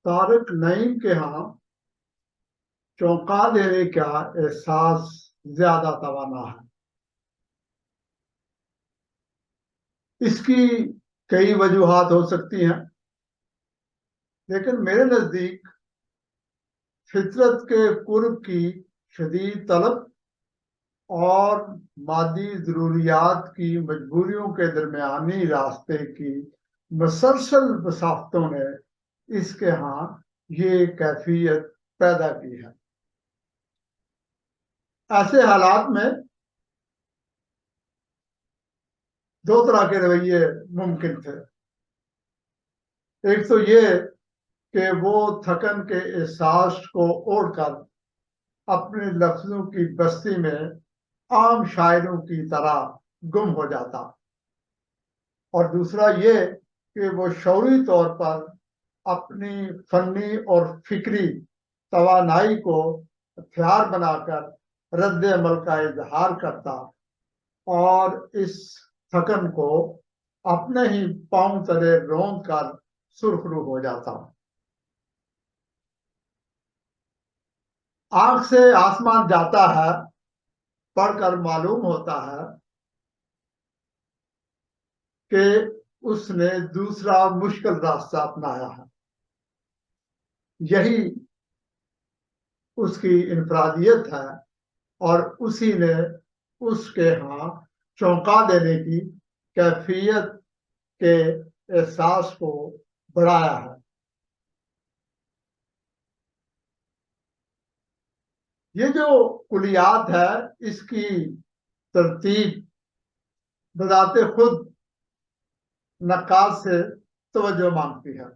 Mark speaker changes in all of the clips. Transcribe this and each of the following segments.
Speaker 1: तारिक नईम के यहाँ चौंका देने का एहसास ज्यादा तवाना है। इसकी कई वजूहात हो सकती हैं, लेकिन मेरे नजदीक फितरत के कुर्ब की शदीद तलब और मादी जरूरियात की मजबूरियों के दरमियानी रास्ते की मुसलसल मसाफतों ने इसके यहाँ ये कैफियत पैदा की है। ऐसे हालात में दो तरह के रवैये मुमकिन थे। एक तो ये कि वो थकन के एहसास को ओढ़कर अपने लफ्जों की बस्ती में आम शायरों की तरह गुम हो जाता, और दूसरा ये कि वो शौरी तौर पर अपनी फनी और फिक्री तवानाई को हथियार बनाकर रद्द अमल का इजहार करता और इस थकन को अपने ही पांव तले रौंद कर सुरखरू हो जाता। आंख से आसमान जाता है, पढ़कर मालूम होता है कि उसने दूसरा मुश्किल रास्ता अपनाया है। यही उसकी इनफरादियत है और उसी ने उसके यहाँ चौंका देने की कैफियत के एहसास को बढ़ाया है। ये जो कुलियात है, इसकी तरतीब बजाते खुद नक्काश से तवज्जो मांगती है।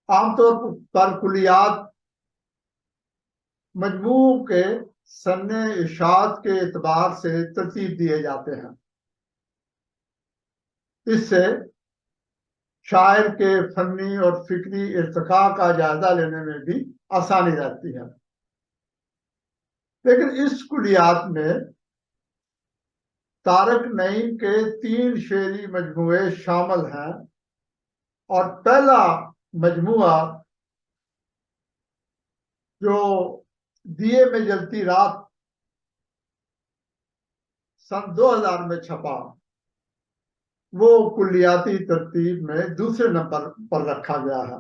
Speaker 1: आमतौर पर कुलियात मजमू के सन्ने इशात के एतबार से तरतीब दिए जाते हैं। इससे शायर के फनी और फिक्री इर्तिका का जायजा लेने में भी आसानी रहती है। लेकिन इस कुलियात में तारिक नईम के 3 शेरी मजमूए शामिल हैं, और पहला मजमुआ जो दिए में जलती रात सन 2000 में छपा, वो कुलियाती तरतीब में दूसरे नंबर पर रखा गया है।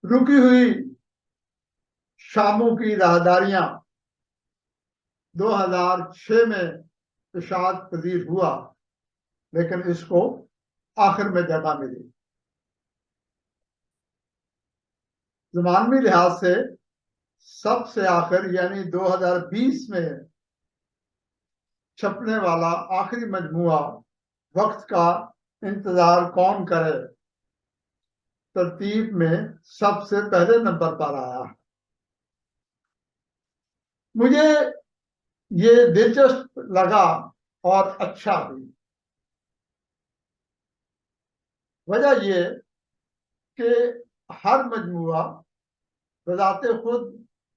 Speaker 1: रुकी हुई शामों की राहदारियां 2006 में इशात पजीर हुआ, लेकिन इसको आखिर में जगह मिली। जमानवी लिहाज से सबसे आखिर यानी 2020 में छपने वाला आखिरी मजमुआ वक्त का इंतजार कौन करे तरतीब में सबसे पहले नंबर पर आया। मुझे ये दिलचस्प लगा और अच्छा भी। वजह ये कि हर मजमुआ बजाते खुद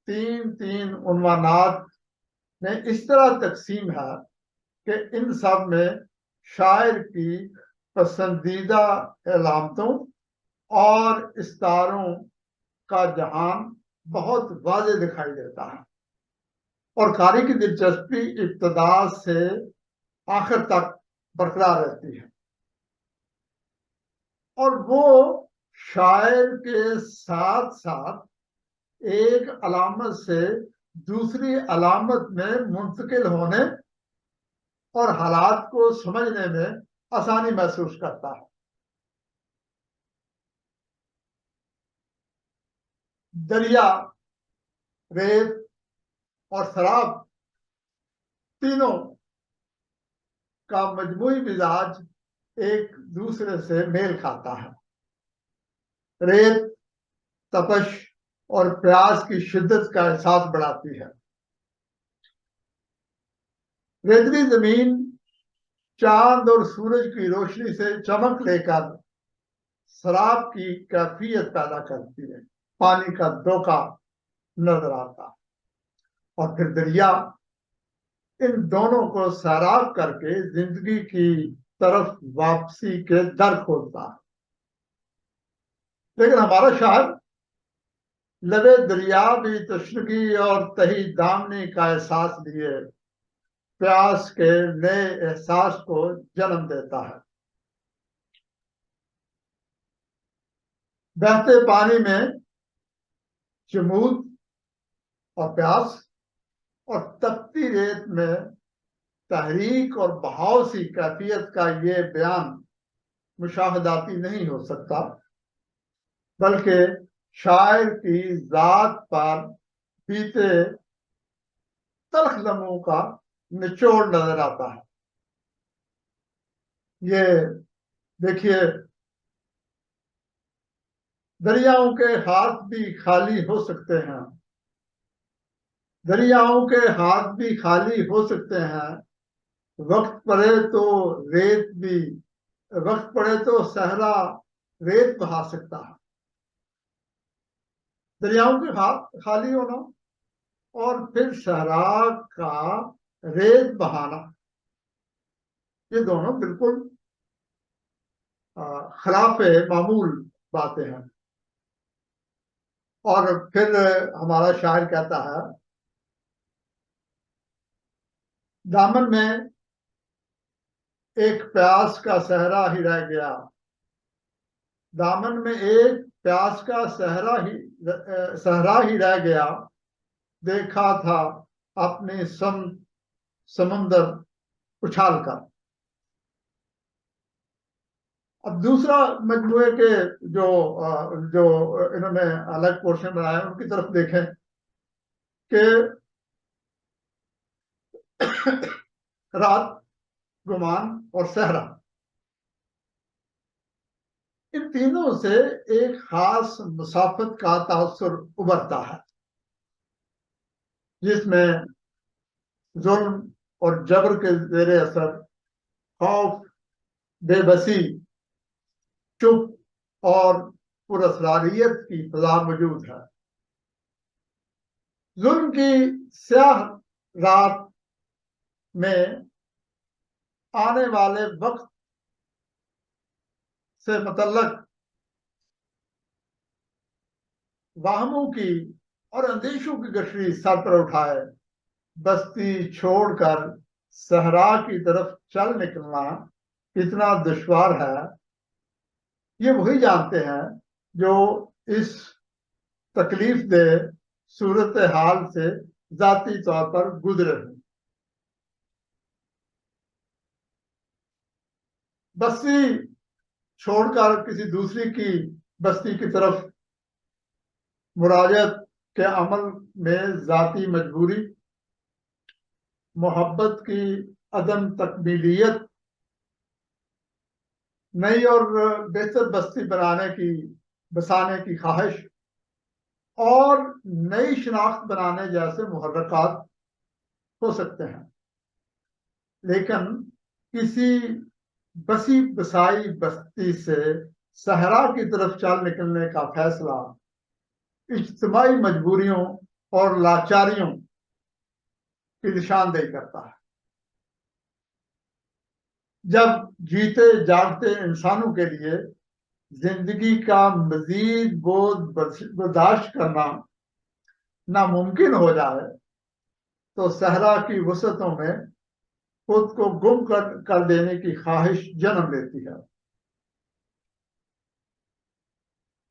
Speaker 1: 3 उन्वानात में इस तरह तकसीम है कि इन सब में शायर की पसंदीदा अलामतों और इस्तारों का जहान बहुत वाज़ेह दिखाई देता है, और कारी की दिलचस्पी इब्तदा से आखिर तक बरकरार रहती है। और वो शायर के साथ साथ एक अलामत से दूसरी अलामत में मुंतकिल होने और हालात को समझने में आसानी महसूस करता है। दरिया, रेत और शराब तीनों का मजमूई मिजाज एक दूसरे से मेल खाता है। रेत तपश और प्यास की शिद्दत का एहसास बढ़ाती है। रेतली जमीन चांद और सूरज की रोशनी से चमक लेकर शराब की कैफियत पैदा करती है। पानी का धोखा नजर आता है। और फिर दरिया इन दोनों को सैराब करके जिंदगी की तरफ वापसी के दर खोलता है। लेकिन हमारा शायर लबे दरिया भी तशनगी और तही दामनी का एहसास लिए प्यास के नए एहसास को जन्म देता है। बहते पानी में जमूद और प्यास और तपती रेत में तहरीक और बहाव सी कैफियत का ये बयान मुशाहदाती नहीं हो सकता, बल्कि शायर की जात पर बीते तल्ख लम्हों का निचोड़ नजर आता है। ये देखिए, दरियाओं के हाथ भी खाली हो सकते हैं, दरियाओं के हाथ भी खाली हो सकते हैं, वक्त पड़े तो रेत भी, वक्त पड़े तो सहरा रेत बहा सकता है। दरियाओं के हाथ खाली होना और फिर सहरा का रेत बहाना, ये दोनों बिल्कुल खिलाफ मामूल बातें हैं। और फिर हमारा शायर कहता है, दामन में एक प्यास का सहरा ही रह गया, दामन में एक प्यास का सहरा ही रह गया, देखा था अपने समंदर उछाल कर। अब दूसरा मजमूए के जो जो इन्होंने अलग पोर्शन बनाया उनकी तरफ देखें कि रात, गुमान और सहरा, इन तीनों से एक खास मुसाफत का तासुर उभरता है, जिसमें जुल्म और जबर के जेर असर खौफ, बेबसी, चुप और पुरस्कारियत की फजा मौजूद है। जुल्म की स्याह रात में आने वाले वक्त से मुतल्लक वाहमों की और अंदेशों की गठरी सर पर उठाए बस्ती छोड़कर सहरा की तरफ चल निकलना कितना दुश्वार है, ये वही जानते हैं जो इस तकलीफ दे सूरत हाल से जाती तौर पर गुजरे हैं। बस्ती छोड़कर किसी दूसरी की बस्ती की तरफ मुराजत के अमल में जाती मजबूरी, मोहब्बत की अदम तकमीलियत, नई और बेहतर बस्ती बसाने की ख्वाहिश और नई शिनाख्त बनाने जैसे मुहर्रकात हो सकते हैं, लेकिन किसी बसी बसाई बस्ती से सहरा की तरफ चल निकलने का फैसला इज्तिमाई मजबूरियों और लाचारियों की निशानदेही करता है। जब जीते जागते इंसानों के लिए जिंदगी का मजीद बोझ बर्दाश्त करना नामुमकिन हो जाए, तो सहरा की वसतों में खुद को गुम कर देने की ख्वाहिश जन्म लेती है।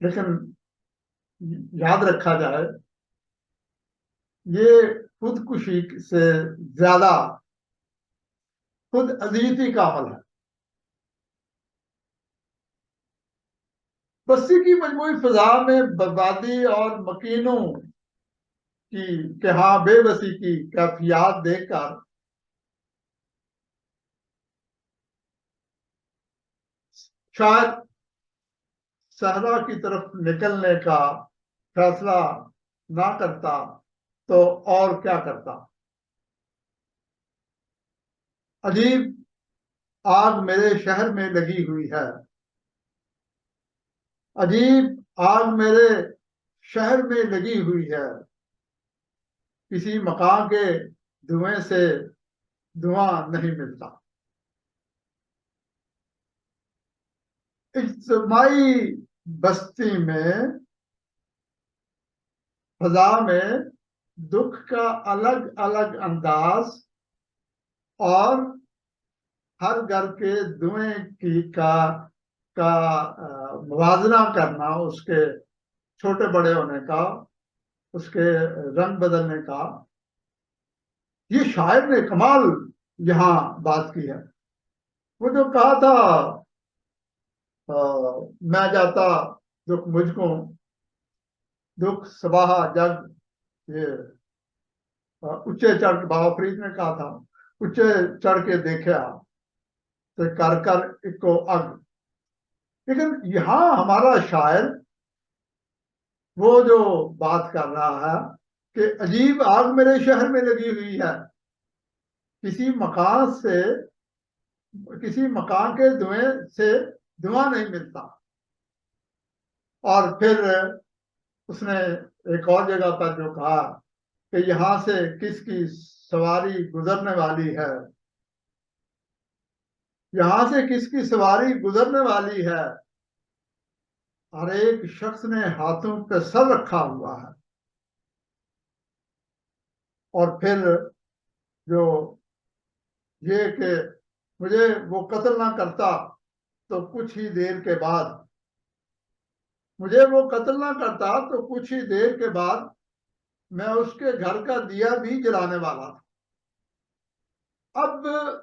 Speaker 1: लेकिन याद रखा जाए, ये खुदकुशी से ज्यादा खुद अजीती का अमल है। बस्ती की मजमूई फिजा में बर्बादी और मकीनों की हाँ बेबसी की कैफियत देखकर शायद सहरा की तरफ निकलने का फैसला ना करता तो और क्या करता। अजीब आग मेरे शहर में लगी हुई है, अजीब आग मेरे शहर में लगी हुई है, किसी मकान के धुएं से धुआं नहीं मिलता। इज्तिमाई बस्ती में, फजा में दुख का अलग अलग अंदाज और हर घर के धुएं की का मुवाजना करना, उसके छोटे बड़े होने का, उसके रंग बदलने का, ये शायर ने कमाल यहाँ बात की है। वो जो कहा था मैं जाता दुख मुझको, दुख सबाहा जग, ये ऊंचे चढ़, बाबा फरीद ने कहा था, ऊंचे चढ़ के देखा तो कर कर इको अग। लेकिन यहाँ हमारा शायर वो जो बात कर रहा है कि अजीब आग मेरे शहर में लगी हुई है, किसी मकान से, किसी मकान के धुएं से धुआं नहीं मिलता। और फिर उसने एक और जगह पर जो कहा कि यहां से किसकी सवारी गुजरने वाली है, यहां से किसकी सवारी गुजरने वाली है, हर एक शख्स ने हाथों पे सर रखा हुआ है। और फिर जो ये कि मुझे वो कत्ल ना करता तो कुछ ही देर के बाद, मुझे वो कत्ल ना करता तो कुछ ही देर के बाद मैं उसके घर का दिया भी जलाने वाला था। अब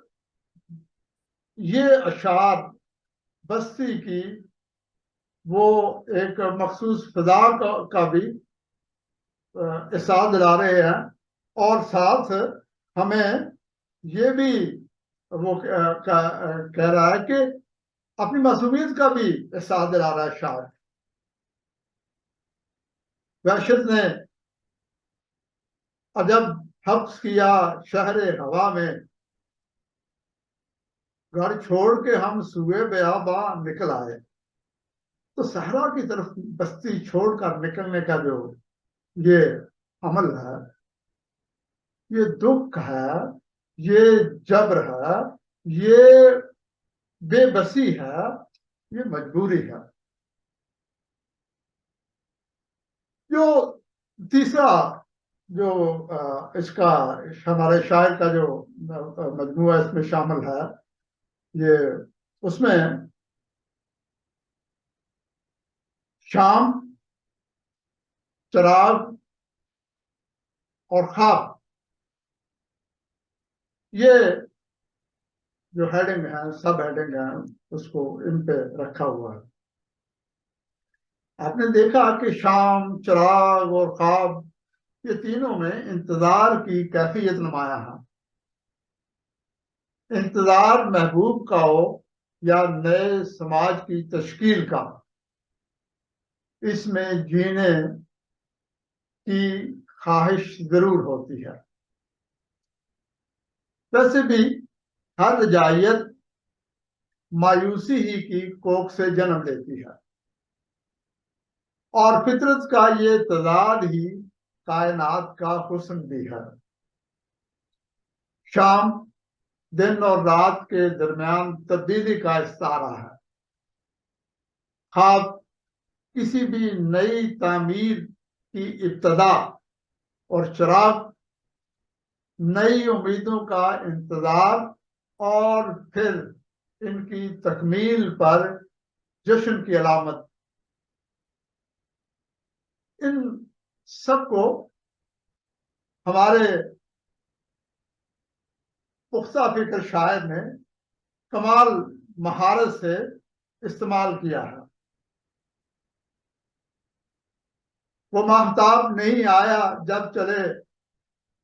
Speaker 1: ये अशार बस्ती की वो एक मखसूस फिजा का भी एहसास दिला रहे हैं, और साथ हमें ये भी वो कह रहा है कि अपनी मासूमियत का भी एहसास दिला रहा है शायर। वहशत ने अजब हब्स किया शहरे हवा में, घर छोड़ के हम सुए बेआबा निकल आए। तो सहरा की तरफ बस्ती छोड़कर निकलने का जो ये अमल है, ये दुख है, ये जबर है, ये बेबसी है, ये मजबूरी है। जो तीसरा जो इसका हमारे शायर का जो मजमूआ इसमें शामिल है, ये उसमें शाम, चिराग और ख्वाब, ये जो हेडिंग है, सब हेडिंग है, उसको इन पे रखा हुआ है। आपने देखा कि शाम, चिराग और ख्वाब, ये तीनों में इंतजार की कैफियत नुमाया है। इंतजार महबूब का हो या नए समाज की तश्कील का, इसमें जीने की ख्वाहिश जरूर होती है। वैसे भी हर रजायत मायूसी ही की कोख से जन्म लेती है, और फितरत का ये तजाद ही कायनात का हुस्न भी है। शाम दिन और रात के दरमियान तब्दीली का इस्तारा है। ख्वाब किसी भी नई तामीर की इब्तदा, और चिराग नई उम्मीदों का इंतजार, और फिर इनकी तकमील पर जश्न की अलामत। इन सबको हमारे पुख्ता फिक्र शायर ने कमाल महारत से इस्तेमाल किया है। वो माहताब नहीं आया जब चले,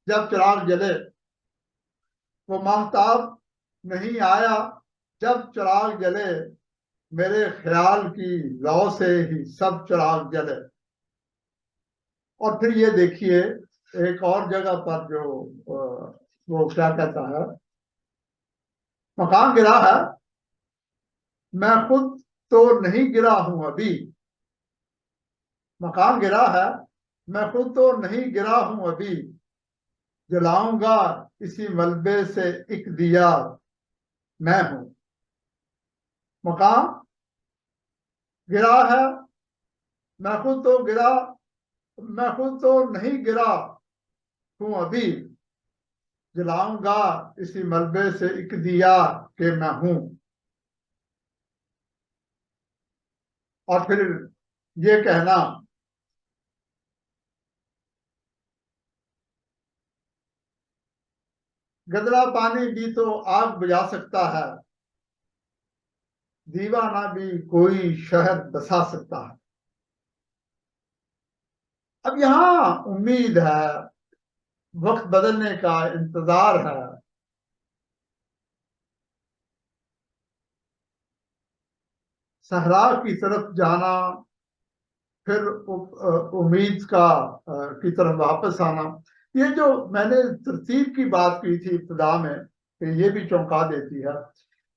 Speaker 1: जब चिराग जले, वो माहताब नहीं आया जब चिराग जले, मेरे ख्याल की लौ से ही सब चिराग जले। और फिर ये देखिए एक और जगह पर जो वो क्या कहता है, मकान गिरा है, मैं खुद तो नहीं गिरा हूं अभी, मकान गिरा है, मैं खुद तो नहीं गिरा हूं अभी, जलाऊंगा इसी मलबे से एक दिया मैं हूं। मकान गिरा है, मैं खुद तो गिरा, मैं खुद तो नहीं गिरा हूं अभी। जलाऊंगा इसी मलबे से एक दिया के मैं हूं। और फिर ये कहना, गदरा पानी भी तो आग बुझा सकता है, दीवाना भी कोई शहर बसा सकता है। अब यहां उम्मीद है, वक्त बदलने का इंतजार है। सहरा की तरफ जाना, फिर उम्मीद का की तरफ वापस आना। ये जो मैंने तरतीब की बात की थी इब्तिदा में, कि ये भी चौंका देती है।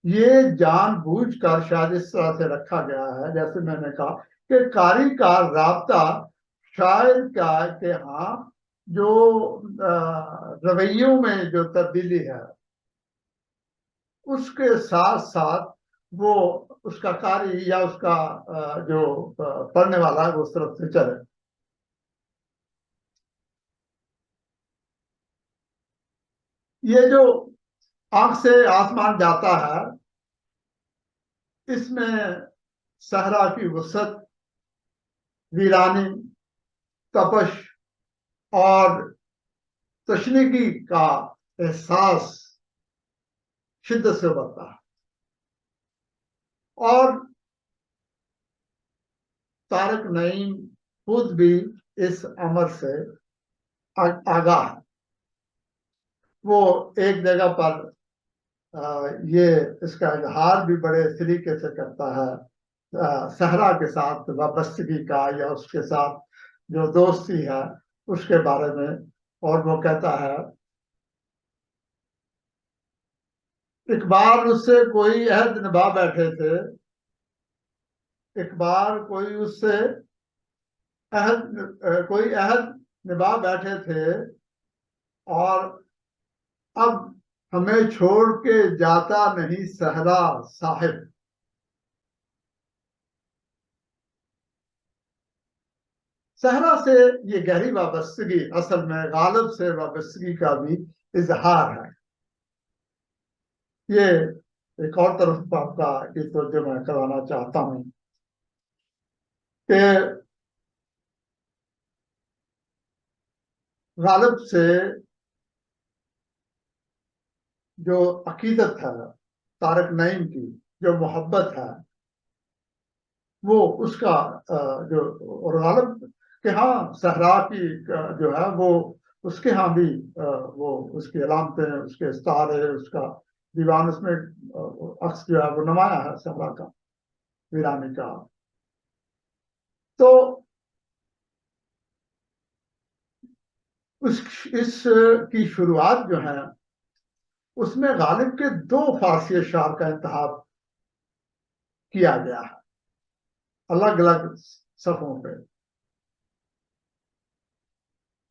Speaker 1: ये जानबूझकर शायद इस तरह से रखा गया है, जैसे मैंने कहा कि कारी का राबता शायर का के यहाँ जो रवैयों में जो तब्दीली है, उसके साथ साथ वो उसका कारी या उसका जो पढ़ने वाला है वो उस तरफ से चले। ये जो आंख से आसमान जाता है, इसमें सहरा की वसत, वीरानी, तपश और तशनीगी का एहसास शिद्दत से उभरता है। और तारक नईम खुद भी इस अमर से आगाह है। वो एक जगह पर ये इसका इजहार भी बड़े तरीके से करता है, सहरा के साथ वाबस्तगी का या उसके साथ जो दोस्ती है उसके बारे में। और वो कहता है, एक बार उससे कोई अहद निभा बैठे थे, एक बार कोई अहद निभा बैठे थे, और अब हमें छोड़ के जाता नहीं सहरा साहिब। सहरा से ये गहरी वाबस्तगी असल में गालिब से वाबस्तगी का भी इजहार है। ये एक और तरफ आपका ये तो जो मैं कराना चाहता हूँ कि गालिब से जो अकीदत है, तारक नईम की जो मोहब्बत है, वो उसका जो, और गालिब के यहाँ सहरा की जो है वो उसके यहाँ भी वो उसकी अलामतें, उसके सितारे, उसका दीवान, उसमें अक्स जो है वो नुमाया है सहरा का, वीरानी का। तो उस इस की शुरुआत जो है उसमें गालिब के दो फारसी अशार का इंतखाब किया गया है, अलग अलग सफ़ों पे।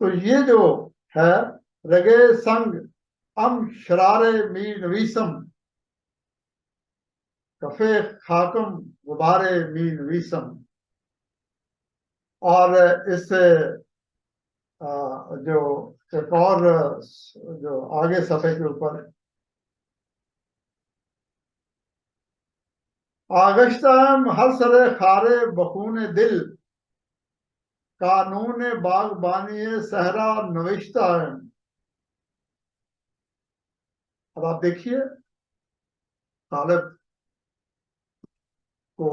Speaker 1: तो ये जो है, रगे संग अम शरारे मी नवीसम, कफे खाकम गुबारे मी नवीसम। और इस जो एक और जो आगे सफ़े के ऊपर, आगश्तम हर सरे खारे बखून दिल, कानून बागबानी सहरा नविश्ता है। अब आप देखिए, गालिब को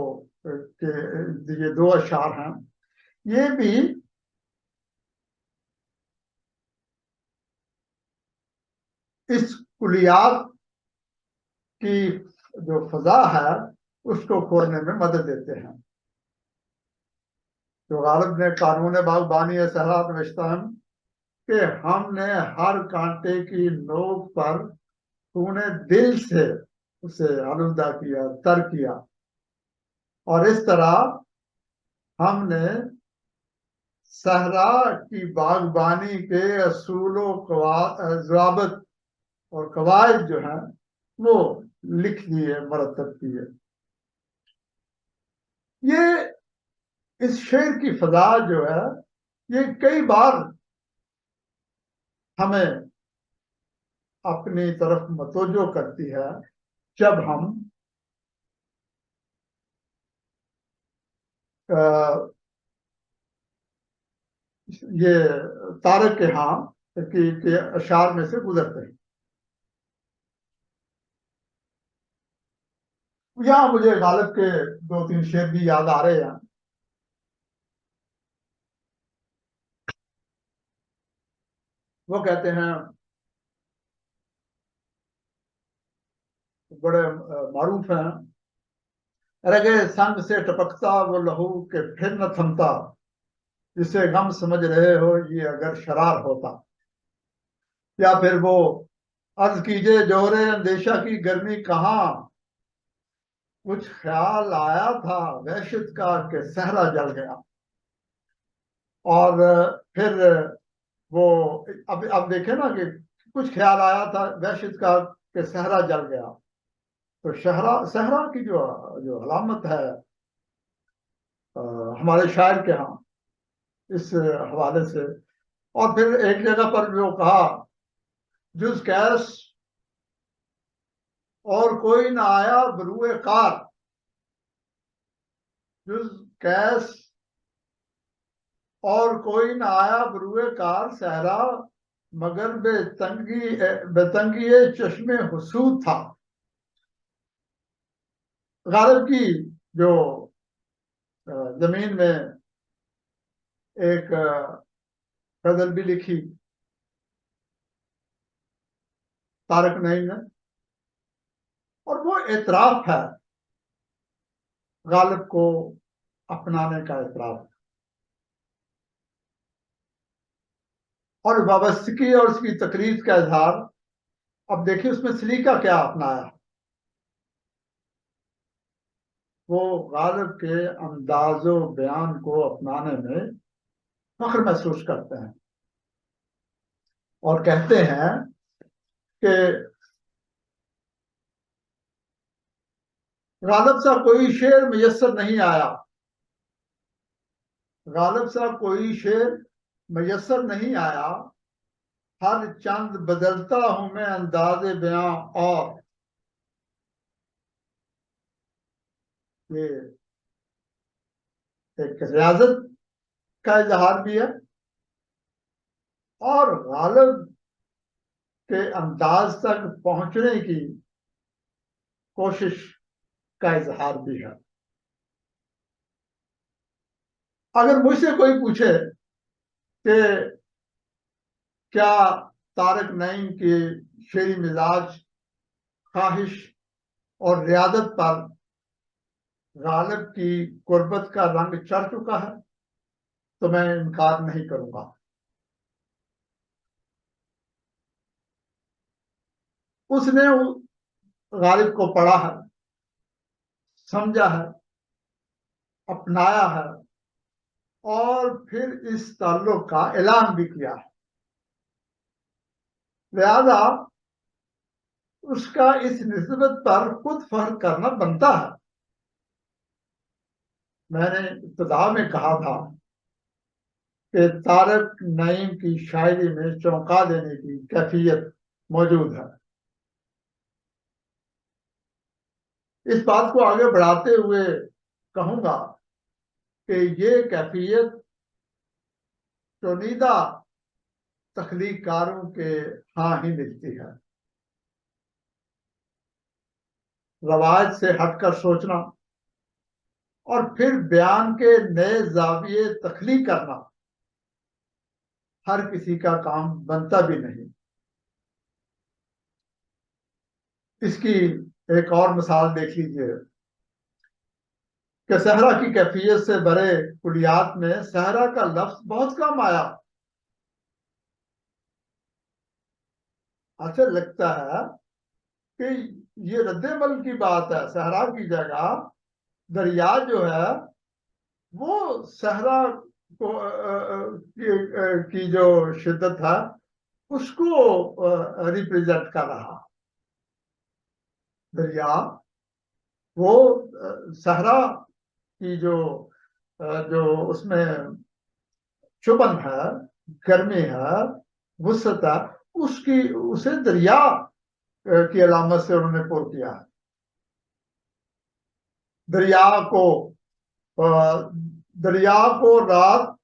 Speaker 1: के ये दो अशार हैं, ये भी इस कुलियात की जो फजा है उसको खोलने में मदद देते हैं। जो गालिब ने कानून बागबानी सहरा नविश्ता है कि हमने हर कांटे की नोक पर तूने दिल से उसे आलूदा किया, तर किया, और इस तरह हमने सहरा की बागबानी के असूलों ज़वाबित और कवायद जो है वो लिख दिए, मरतब किए। ये इस शेर की फजा जो है ये कई बार हमें अपनी तरफ मतवज्जो करती है, जब हम ये तारक के हाँ के अशार में से गुजरते हैं। यहाँ मुझे गालिब के दो तीन शेर भी याद आ रहे हैं। वो कहते हैं, बड़े मारूफ हैं, रगे संग से टपकता वो लहू के फिर न थमता, जिसे गम समझ रहे हो ये अगर शरार होता। या फिर वो, अर्ज कीजिए जोहरे अंदेशा की गर्मी कहाँ, कुछ ख्याल आया था वहशत का कि सहरा जल गया। और फिर वो, अब देखे ना कि कुछ ख्याल आया था वहशत का कि सहरा जल गया। तो शहरा सहरा की जो जो अलामत है हमारे शायर के यहाँ, इस हवाले से। और फिर एक जगह पर जो कहा, जुज कैस और कोई ना आया बरूए कार, जुज कैस और कोई ना आया बरूए कार, सहरा मगर बेतंगी चश्मे हुसूद था। गालिब की जो जमीन में एक गजल भी लिखी तारक नईम ने, और वो एतराफ है, गालिब को अपनाने का एतराफ। और वाबस्तगी और उसकी तकरीर का इजहार। अब देखिए उसमें सलीका क्या अपनाया। वो गालिब के अंदाजो बयान को अपनाने में फख्र महसूस करते हैं और कहते हैं कि गालिब सा कोई शेर मुयस्सर नहीं आया, गालिब सा कोई शेर मुयस्सर नहीं आया, हर चंद बदलता हूं मैं अंदाजे बयां। और ये एक रियाजत का इजहार भी है और गालिब के अंदाज तक पहुंचने की कोशिश का इजहार भी है। अगर मुझसे कोई पूछे कि क्या तारक नईम की शेरी मिजाज, ख्वाहिश और रियादत पर गालिब की गुर्बत का रंग चढ़ चुका है, तो मैं इनकार नहीं करूंगा। उसने गालिब को पढ़ा है, समझा है, अपनाया है और फिर इस ताल्लुक का ऐलान भी किया है। लिहाजा उसका इस निस्बत पर खुद फर्क करना बनता है। मैंने इब्तिदा में कहा था कि तारक नईम की शायरी में चौंका देने की कैफियत मौजूद है। इस बात को आगे बढ़ाते हुए कहूंगा कि ये कैफियत चुनिंदा तख्लीकारों के हाँ ही मिलती है। रवायत से हटकर सोचना और फिर बयान के नए जाविये तख्लीक करना हर किसी का काम बनता भी नहीं। इसकी एक और मिसाल देख लीजिए कि सहरा की कैफियत से भरे कुलियात में सहरा का लफ्ज बहुत कम आया। अच्छा लगता है कि ये रद्देमल की बात है, सहरा की जगह दरिया जो है वो सहरा को की जो शिद्दत है उसको रिप्रेजेंट कर रहा। दरिया वो सहरा की जो उसमें चुभन है, गर्मी है, वुसअत है, उसकी उसे दरिया की अलामत से उन्होंने पुर किया है। दरिया को दरिया को रात,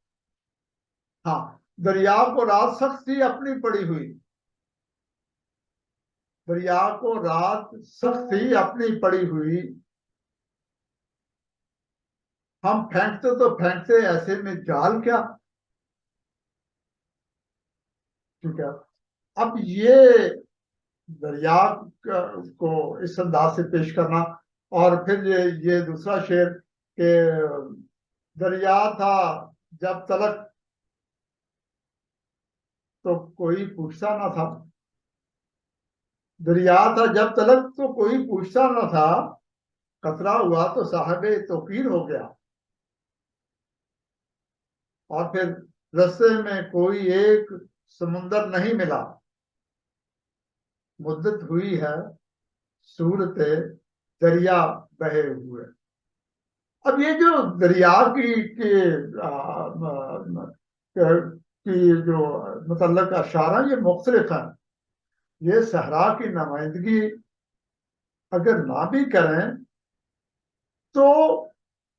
Speaker 1: हाँ, दरिया को रात सख्त सी अपनी पड़ी हुई, दरिया को रात सख्त सी अपनी पड़ी हुई, हम फेंकते तो फेंकते ऐसे में जाल क्या। ठीक है। अब ये दरिया को इस अंदाज से पेश करना, और फिर ये दूसरा शेर के दरिया था जब तलक तो कोई पूछता ना था, दरिया था जब तलक तो कोई पूछता ना था, कतरा हुआ तो साहबे तौकीर हो गया। और फिर रस्ते में कोई एक समुंदर नहीं मिला, मुद्दत हुई है सूरत दरिया बहे हुए। अब ये जो दरिया की जो मुतल्लक अशारा ये मुख्तलिफ है। ये सहरा की नुमाइंदगी अगर ना भी करें तो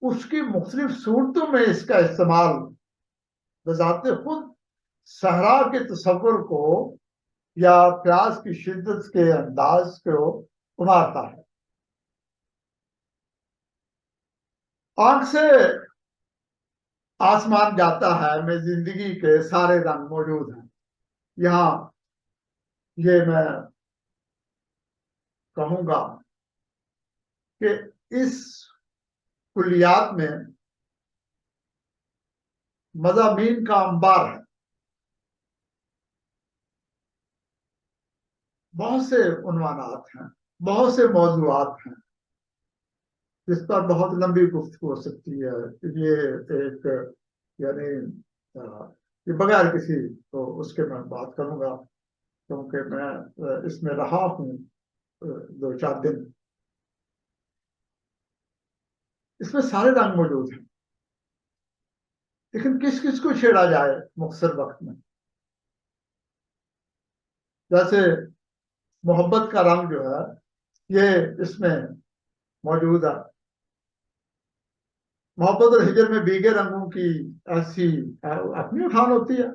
Speaker 1: उसकी मुख्तलिफ सूरतों में इसका इस्तेमाल बजाते खुद सहरा के तस्वुर को या प्यास की शिद्दत के अंदाज को उभारता है। आंख से आसमान जाता है में जिंदगी के सारे रंग मौजूद हैं। यहाँ ये मैं कहूंगा कि इस कुलियात में मज़ामीन का अंबार है। बहुत से उन्वानात हैं, बहुत से मौजूआत हैं जिस पर बहुत लंबी गुफ्तगू हो सकती है। ये एक यानी ये बगैर किसी तो उसके मैं बात करूंगा, क्योंकि मैं इसमें रहा हूँ 2-4 दिन। इसमें सारे रंग मौजूद हैं, लेकिन किस किस को छेड़ा जाए मुख्तसर वक्त में। जैसे मोहब्बत का रंग जो है ये इसमें मौजूद है। मोहब्बत और हिजर में भीगे रंगों की ऐसी अपनी उठान होती है,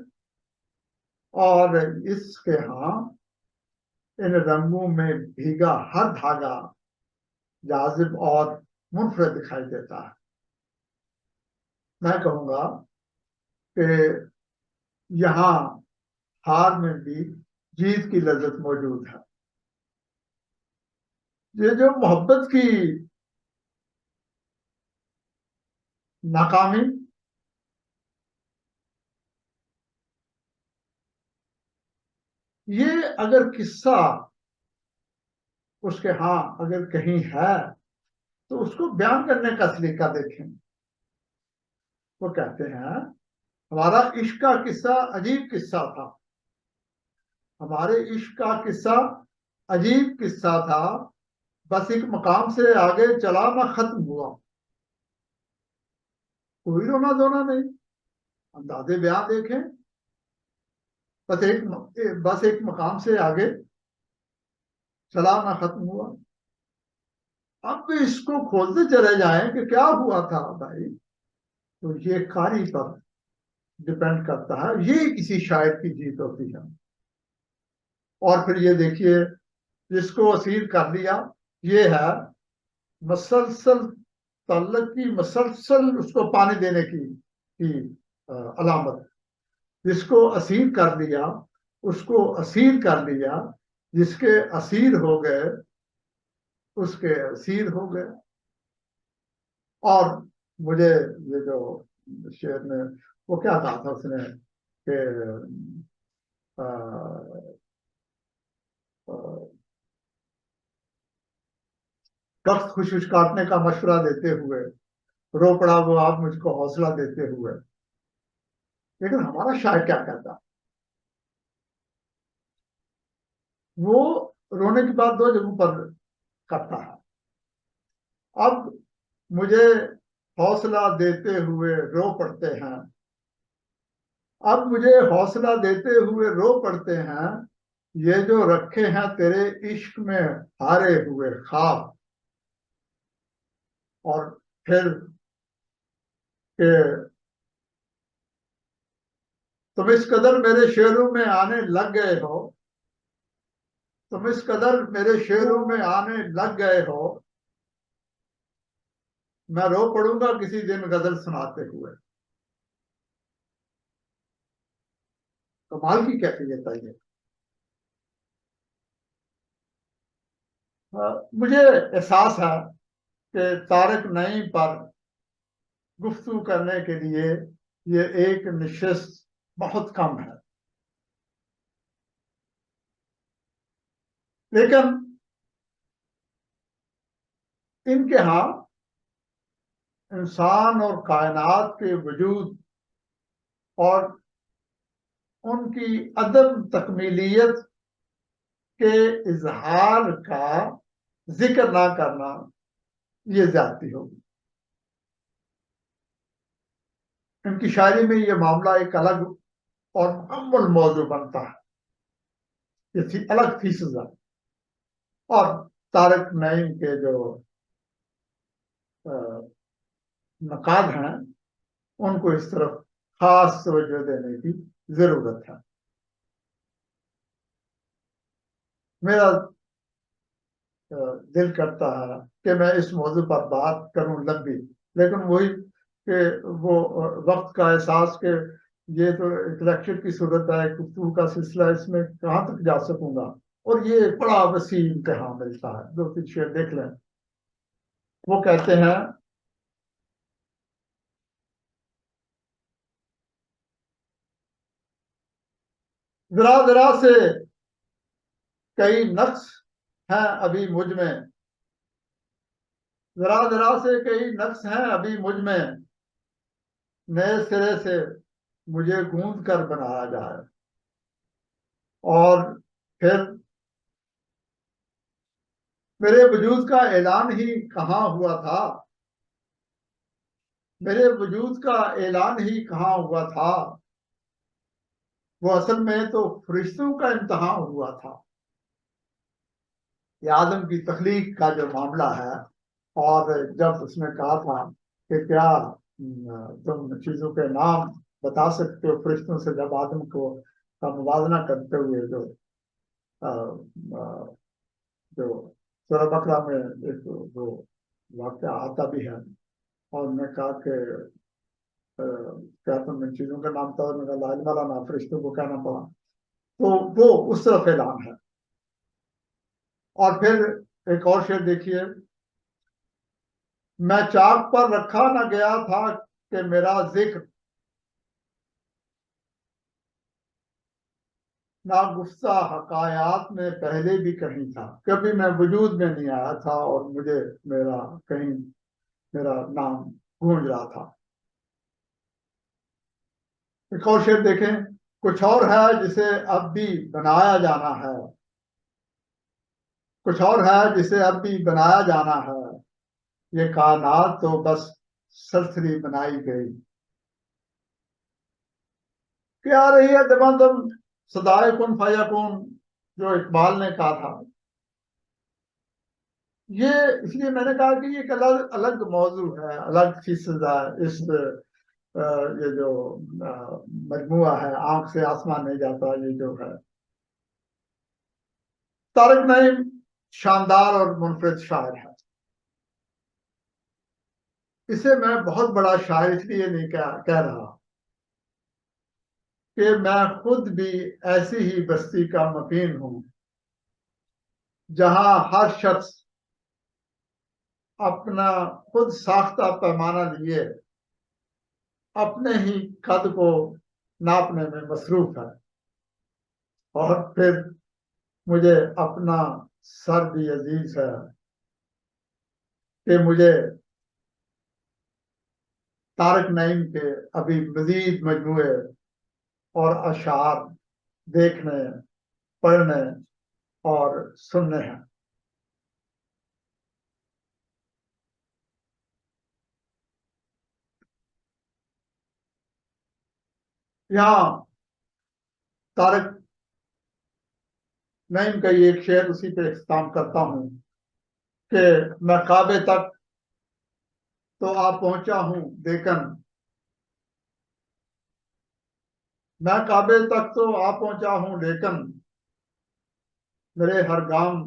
Speaker 1: और इसके यहाँ इन रंगों में भीगा हर धागा जाजिब और मुनफरद दिखाई देता है। मैं कहूंगा कि यहाँ हार में भी जीत की लज्जत मौजूद है। ये जो मोहब्बत की नाकामी, ये अगर किस्सा उसके हाँ अगर कहीं है तो उसको बयान करने का सलीका देखें। वो कहते हैं हमारा इश्क का किस्सा अजीब किस्सा था, हमारे इश्क का किस्सा अजीब किस्सा था, बस एक मकाम से आगे चला ना खत्म हुआ। कोई रोना धोना नहीं, अंदाजे बयान देखें। बस एक मकाम से आगे चला ना खत्म हुआ। अब इसको खोलते चले जाएं कि क्या हुआ था भाई, तो ये कारी पर डिपेंड करता है, ये किसी शायर की जीत होती है। और फिर ये देखिए, जिसको असीर कर लिया, ये है मसलसल तल्लक की मसलसल उसको पानी देने की अलामत। जिसको असीर कर लिया उसको असीर कर लिया, जिसके असीर हो गए उसके असीर हो गए। और मुझे ये जो शेर में वो क्या कहा था उसने कि वक्त खुश काटने का मशवरा देते हुए रो पड़ा वो आप मुझको हौसला देते हुए। लेकिन हमारा शायर क्या कहता है, वो रोने की बात दो जगहों पर करता है। अब मुझे हौसला देते हुए रो पड़ते हैं, अब मुझे हौसला देते हुए रो पड़ते हैं, ये जो रखे हैं तेरे इश्क में हारे हुए ख्वाब। और फिर के तुम इस कदर मेरे शेरों में आने लग गए हो, तुम इस कदर मेरे शेरों में आने लग गए हो, मैं रो पड़ूंगा किसी दिन गजल सुनाते हुए। कमाल की कैफियत है ये। मुझे एहसास है कि तारिक नईम पर गुफ्तगू करने के लिए ये एक निशिस्त बहुत कम है, लेकिन इनके यहाँ इंसान और कायनात के वजूद और उनकी अदम तकमीलियत के इजहार का जिक्र ना करना ये ज्यादती होगी। इनकी शायरी में ये मामला एक अलग और मुकम्मल मौजू बनता है, ये थी अलग थीसिस है। और तारिक नईम के जो नकाद हैं उनको इस तरफ खास तवज्जो देने की जरूरत है। मेरा दिल करता है कि मैं इस मौजू पर बात करूं लंबी, लेकिन वही कि वो वक्त का एहसास के ये तो एक लेक्चर की सूरत है, गुफ्तगू का सिलसिला, इसमें कहाँ तक जा सकूंगा। और ये बड़ा वसी इम्तिहान मिलता है। दो तीन शेर देख लें। वो कहते हैं, जरा जरा से कई नक्श हैं अभी मुझ में, जरा जरा से कई नक्श हैं अभी मुझ में, नए सिरे से मुझे गूंद कर बनाया जाए। और फिर मेरे वजूद का ऐलान ही कहाँ हुआ था, मेरे वजूद का ऐलान ही कहाँ हुआ था, वो असल में तो फरिश्तों का इम्तहान हुआ था। ये आदम की तख्लीक का जो मामला है, और जब उसने कहा था कि क्या तुम चीजों के नाम बता सकते हो फरिश्तों से, जब आदम को का मुवाजना करते हुए जो अ, अ, जो सूरह बकरा में एक वो वाक्य आता भी है। और उन्होंने कहा कि क्या तुम इन चीजों का नाम था, उन्होंने कहा ला इल्म लना, फरिश्तों को कहना पड़ा। तो वो उस तरफ ऐलान है। और फिर एक और शेर देखिए, मैं चाक पर रखा न गया था कि मेरा जिक्र, ना गुफ्ता हकायात में पहले भी कहीं था, कभी मैं वजूद में नहीं आया था और मुझे मेरा कहीं मेरा नाम गूंज रहा था। एक और शेर देखें, कुछ और है जिसे अब भी बनाया जाना है, कुछ और है जिसे अब भी बनाया जाना है, ये कायनात तो बस सरसरी बनाई गई। क्या रही है दबदम सदाए कुन फयाकुन, जो इकबाल ने कहा था। ये इसलिए मैंने कहा कि ये एक अलग अलग मौजू है, अलग चीज है। इस ये जो मजमुआ है आंख से आसमान नहीं जाता, ये जो है तारिक नईम शानदार और मुनफरिद शायर है। इसे मैं बहुत बड़ा शायर इसलिए नहीं कह रहा कि मैं खुद भी ऐसी ही बस्ती का मकीन हूं, जहां हर शख्स अपना खुद साख्ता पैमाना लिए अपने ही कद को नापने में मसरूफ है। और फिर मुझे अपना सर भी अजीज है कि मुझे तारिक नईम के अभी मजीद मजमूए और अशार देखने, पढ़ने और सुनने हैं। यहाँ तारक नईम का एक शेर उसी पे इख्तिताम करता हूँ कि मैं काबे तक तो आ पहुंचा हूँ लेकिन, मैं काबे तक तो आ पहुंचा हूँ लेकिन मेरे हर गांव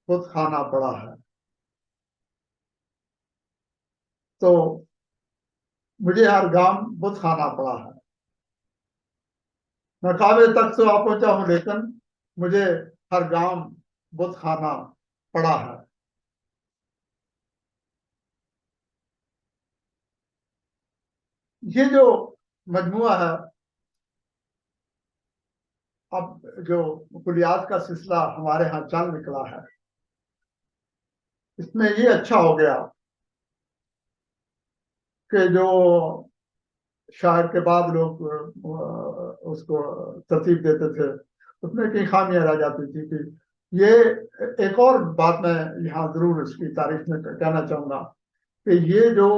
Speaker 1: खुद खाना पड़ा है। तो मुझे हर गांव बुत खाना पड़ा है। मैं काबे तक तो आ पहुंचा हूँ लेकिन मुझे हर गांव बुत खाना पड़ा है। ये जो मजमुआ है, अब जो कुलियात का सिलसिला हमारे यहाँ चल निकला है, इसमें ये अच्छा हो गया कि जो शायर के बाद लोग उसको तरतीब देते थे, उसमें कई खामियां रह जाती थी। कि ये एक और बात मैं यहाँ जरूर इसकी तारीफ में कहना चाहूंगा कि ये जो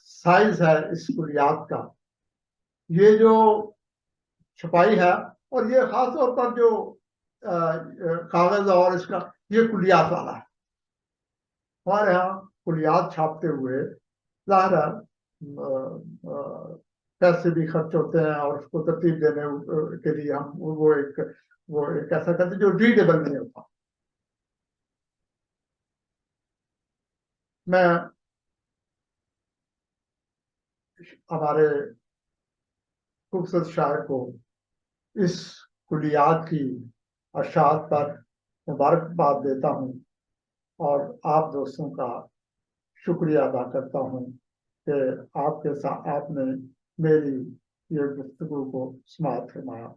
Speaker 1: साइज है इस कुलियात का, ये जो छपाई है, और ये खास तौर पर जो कागज और इसका, ये कुलियात वाला है। हमारे यहाँ कुलियात छापते हुए जाहिर है पैसे भी खर्च होते हैं, और उसको तरतीब देने के लिए हम वो एक ऐसा करते हैं जो रीडेबल नहीं होता। मैं हमारे खूबसूरत शायर को इस कुलियात की अशात पर मुबारकबाद देता हूँ, और आप दोस्तों का शुक्रिया अदा करता हूँ कि आपके साथ आपने मेरी ये गुफ्तगू को समाअत फरमाया।